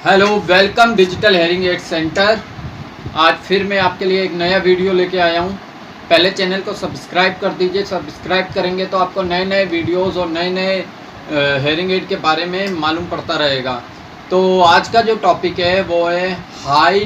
Hello, welcome digital hearing aid centre. आज फिर मैं आपके लिए एक नया वीडियो लेके आया हूँ। पहले चैनल को सब्सक्राइब कर दीजिए। सब्सक्राइब करेंगे तो आपको नए नए वीडियोस और नए नए हेयरिंग एड के बारे में मालूम पड़ता रहेगा। तो आज का जो टॉपिक है वो है हाई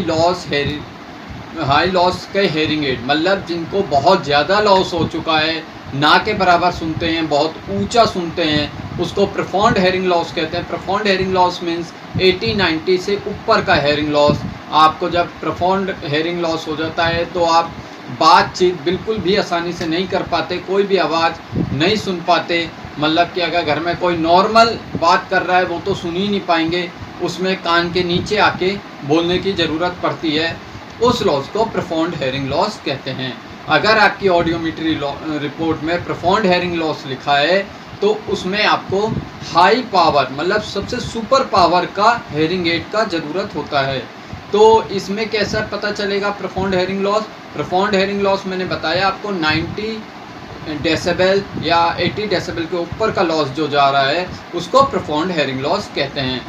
लॉस के हेयरिंग एड, मतलब जिनको बहुत ज़्यादा लॉस हो चुका है, ना के बराबर सुनते हैं, बहुत ऊंचा सुनते हैं, उसको प्रोफाउंड हेयरिंग लॉस कहते हैं। प्रोफाउंड हेयरिंग लॉस मीन्स 80-90 से ऊपर का हेयरिंग लॉस। आपको जब प्रोफाउंड हेयरिंग लॉस हो जाता है तो आप बातचीत बिल्कुल भी आसानी से नहीं कर पाते, कोई भी आवाज़ नहीं सुन पाते। मतलब कि अगर घर में कोई नॉर्मल बात कर रहा है वो तो सुन ही नहीं पाएंगे, उसमें कान के नीचे आके बोलने की ज़रूरत पड़ती है। उस लॉस को प्रोफाउंड हेयरिंग लॉस कहते हैं। अगर आपकी ऑडियोमेट्री रिपोर्ट में प्रोफाउंड हेयरिंग लॉस लिखा है तो उसमें आपको हाई पावर, मतलब सबसे सुपर पावर का हेयरिंग एड का ज़रूरत होता है। तो इसमें कैसा पता चलेगा profound hearing loss? Profound hearing loss मैंने बताया आपको 90 डेसिबल या 80 डेसिबल के ऊपर का लॉस जो जा रहा है उसको प्रोफाउंड हेयरिंग लॉस कहते हैं।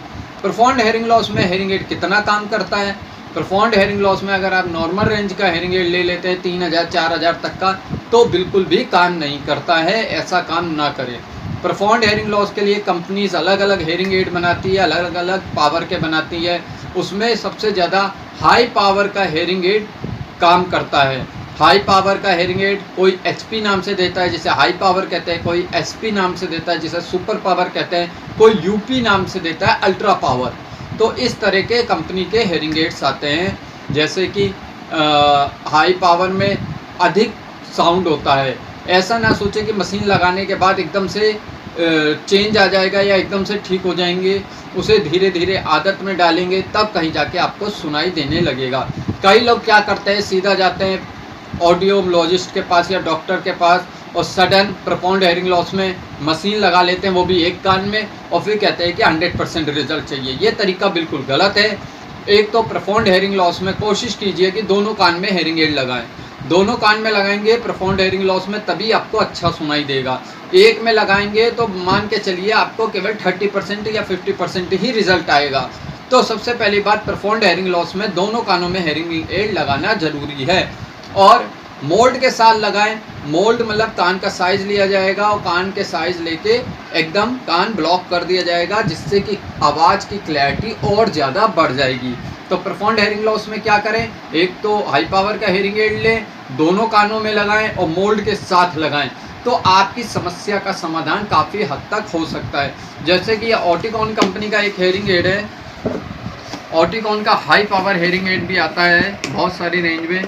प्रोफाउंड हेयरिंग लॉस में हेयरिंग एड कितना काम करता है? प्रोफाउंड हेयरिंग लॉस में अगर आप नॉर्मल रेंज का हेयरिंग एड ले लेते हैं 3000-4000 तक का, तो बिल्कुल भी काम नहीं करता है। ऐसा काम ना करें। प्रोफाउंड हेयरिंग लॉस के लिए कंपनीज अलग अलग हेयरिंग एड बनाती है, अलग अलग पावर के बनाती है। उसमें सबसे ज़्यादा हाई पावर का हेयरिंग एड काम करता है। हाई पावर का हेयरिंग एड कोई HP नाम से देता है जिसे हाई पावर कहते हैं, कोई SP नाम से देता है जिसे सुपर पावर कहते हैं, कोई UP नाम से देता है अल्ट्रा पावर। तो इस तरह के कंपनी के हेयरिंग एड्स आते हैं। जैसे कि हाई पावर में अधिक साउंड होता है। ऐसा ना सोचे कि मशीन लगाने के बाद एकदम से चेंज आ जाएगा या एकदम से ठीक हो जाएंगे। उसे धीरे धीरे आदत में डालेंगे तब कहीं जाके आपको सुनाई देने लगेगा। कई लोग क्या करते हैं, सीधा जाते हैं ऑडियोलॉजिस्ट के पास या डॉक्टर के पास और सडन प्रोफाउंड हेयरिंग लॉस में मशीन लगा लेते हैं, वो भी एक कान में, और फिर कहते हैं कि 100% रिजल्ट चाहिए। ये तरीका बिल्कुल गलत है। एक तो प्रोफाउंड हेयरिंग लॉस में कोशिश कीजिए कि दोनों कान में हेयरिंग एड लगाएं। दोनों कान में लगाएंगे प्रोफाउंड हेयरिंग लॉस में तभी आपको अच्छा सुनाई देगा। एक में लगाएंगे तो मान के चलिए आपको केवल 30% या 50% ही रिजल्ट आएगा। तो सबसे पहली बात, प्रोफाउंड हेयरिंग लॉस में दोनों कानों में हेयरिंग एड लगाना जरूरी है। और मोल्ड के साथ लगाएं। मोल्ड मतलब कान का साइज़ लिया जाएगा और कान के साइज़ लेके एकदम कान ब्लॉक कर दिया जाएगा, जिससे कि आवाज़ की क्लैरिटी और ज़्यादा बढ़ जाएगी। तो प्रोफाउंड हेयरिंग लॉस में क्या करें, एक तो हाई पावर का हेयरिंग एड लें, दोनों कानों में लगाएं और मोल्ड के साथ लगाएं, तो आपकी समस्या का समाधान काफ़ी हद तक हो सकता है। जैसे कि ऑटिकॉन कंपनी का एक हेयरिंग एड है। ऑटिकॉन का हाई पावर हेयरिंग एड भी आता है बहुत सारी रेंज में।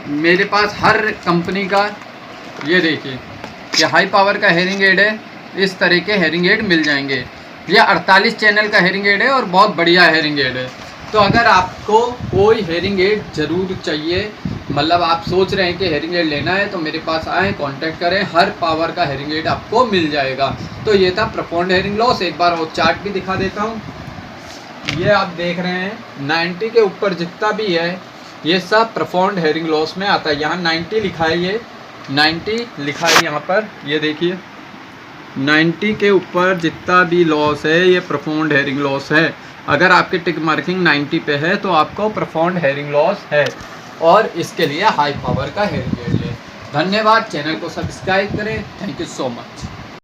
मेरे पास हर कंपनी का, ये देखिए, ये हाई पावर का हेयरिंग एड है। इस तरह के हेयरिंग एड मिल जाएंगे। ये 48 चैनल का हेयरिंग एड है और बहुत बढ़िया हेयरिंग एड है। तो अगर आपको कोई हेयरिंग एड ज़रूर चाहिए, मतलब आप सोच रहे हैं कि हेयरिंग एड लेना है, तो मेरे पास आएँ, कांटेक्ट करें। हर पावर का हेयरिंग एड आपको मिल जाएगा। तो ये था प्रोफाउंड हेयरिंग लॉस। एक बार वो चार्ट भी दिखा देता हूँ। ये आप देख रहे हैं 90 के ऊपर जितना भी है ये सब प्रोफाउंड हेयरिंग लॉस में आता है। यहाँ 90 लिखा है, ये 90 लिखा है यहाँ पर, ये देखिए 90 के ऊपर जितना भी लॉस है ये प्रोफाउंड हेयरिंग लॉस है। अगर आपकी टिक मार्किंग 90 पे है तो आपको प्रोफाउंड हेयरिंग लॉस है, और इसके लिए हाई पावर का हेयरिंग एड लें। धन्यवाद। चैनल को सब्सक्राइब करें। Thank you so much.